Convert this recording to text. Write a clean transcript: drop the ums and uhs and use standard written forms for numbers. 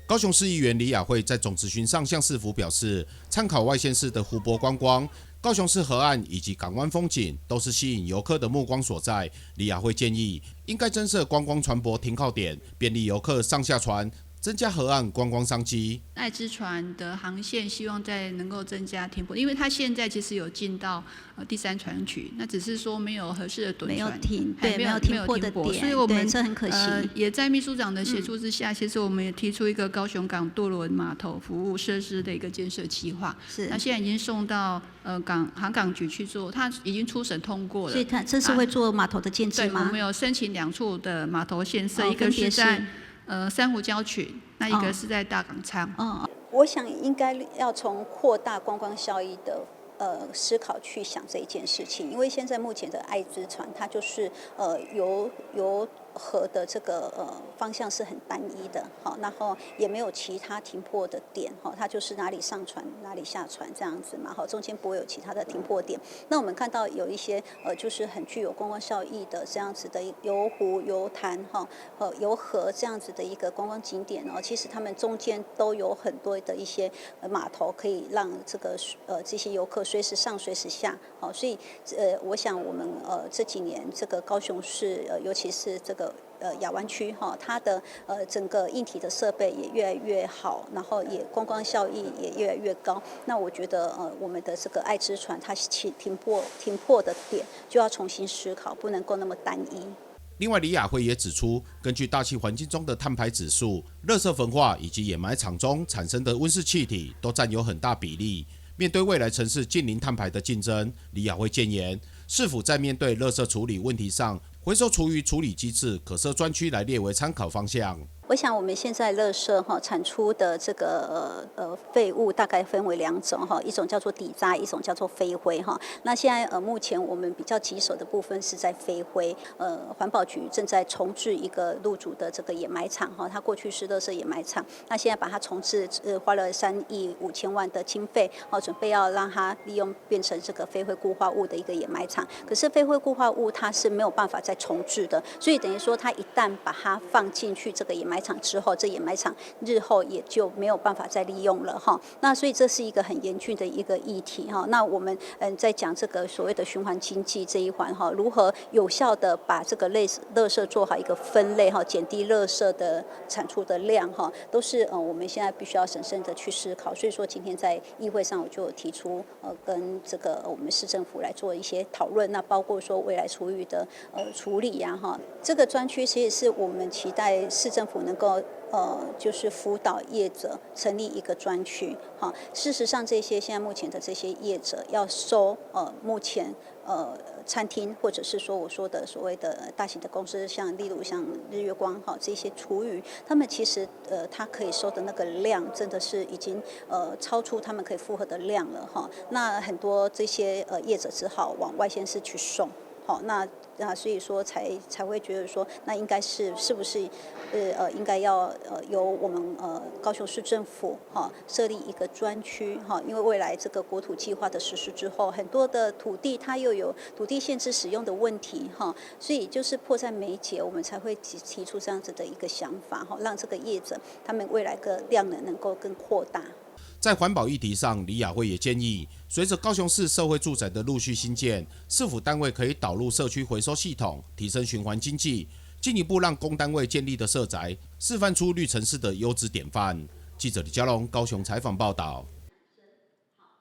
高雄市议员李雅慧在总质询上向市府表示，参考外县市的湖泊观光，高雄市河岸以及港湾风景都是吸引游客的目光所在。李雅慧建议，应该增设观光船舶停靠点，便利游客上下船，增加河岸观光商机。爱之船的航线希望在能够增加停泊，因为它现在其实有进到第三船区，那只是说没有合适的趸船，没有停泊的点，所以我们这很可惜。也在秘书长的协助之下，其实我们也提出一个高雄港渡轮码头服务设施的一个建设计划。是，那现在已经送到航港局去做，它已经初审通过了。所以它这是会做码头的建制吗？对，我们有申请2处的码头建设，一个是在珊瑚礁群，那一个是在大港仓。我想应该要从扩大观光效益的思考去想这一件事情，因为现在目前的爱之船，它就是由河的这个方向是很单一的，好，然后也没有其他停泊的点，好，它就是哪里上船哪里下船这样子嘛，好，中间不会有其他的停泊点。那我们看到有一些就是很具有观光效益的这样子的游湖、游潭、游河这样子的一个观光景点其实他们中间都有很多的一些码头，可以让这些游客随时上随时下，好，所以我想我们这几年这个高雄市尤其是这个亚湾区它的整个硬体的设备也越来越好，然后也观光效益也越来越高。那我觉得我们的这个爱之船它停泊的点就要重新思考，不能够那么单一。另外，李雅慧也指出，根据大气环境中的碳排指数、垃圾焚化以及掩埋场中产生的温室气体都占有很大比例。面对未来城市近零碳排的竞争，李雅慧建言，市府在面对垃圾处理问题上，回收厨余处理机制可设专区来列为参考方向。我想我们现在垃圾产出的这个废物大概分为2种一种叫做底渣，一种叫做飞灰那现在目前我们比较棘手的部分是在飞灰，环保局正在重置一个路主的这个掩埋场它过去是垃圾掩埋场，那现在把它重置，花了3亿5千万的经费准备要让它利用变成这个飞灰固化物的一个掩埋场。可是飞灰固化物它是没有办法再重置的，所以等于说它一旦把它放进去这个掩埋场之后，这掩埋场日后也就没有办法再利用了那所以这是一个很严峻的一个议题那我们在讲这个所谓的循环经济这一环如何有效的把这个垃圾做好一个分类减低垃圾的产出的量都是我们现在必须要审慎的去思考。所以说今天在议会上我就提出跟这个我们市政府来做一些讨论，那包括说未来厨余的处理这个专区其实是我们期待市政府能够就是辅导业者成立一个专区事实上这些现在目前的这些业者要收目前餐厅或者是说我说的所谓的大型的公司，例如像日月光这些厨余，他们其实他可以收的那个量真的是已经超出他们可以负荷的量了那很多这些业者只好往外县市去送那所以说才会觉得说，那应该是不是应该要由我们高雄市政府设立一个专区因为未来这个国土计划的实施之后，很多的土地它又有土地限制使用的问题所以就是迫在眉睫，我们才会提出这样子的一个想法让这个业者他们未来的量能够更扩大。在环保议题上，李雅慧也建议，随着高雄市社会住宅的陆续兴建，市府单位可以导入社区回收系统，提升循环经济，进一步让公单位建立的社宅示范出绿城市的优质典范。记者李嘉龙高雄采访报道。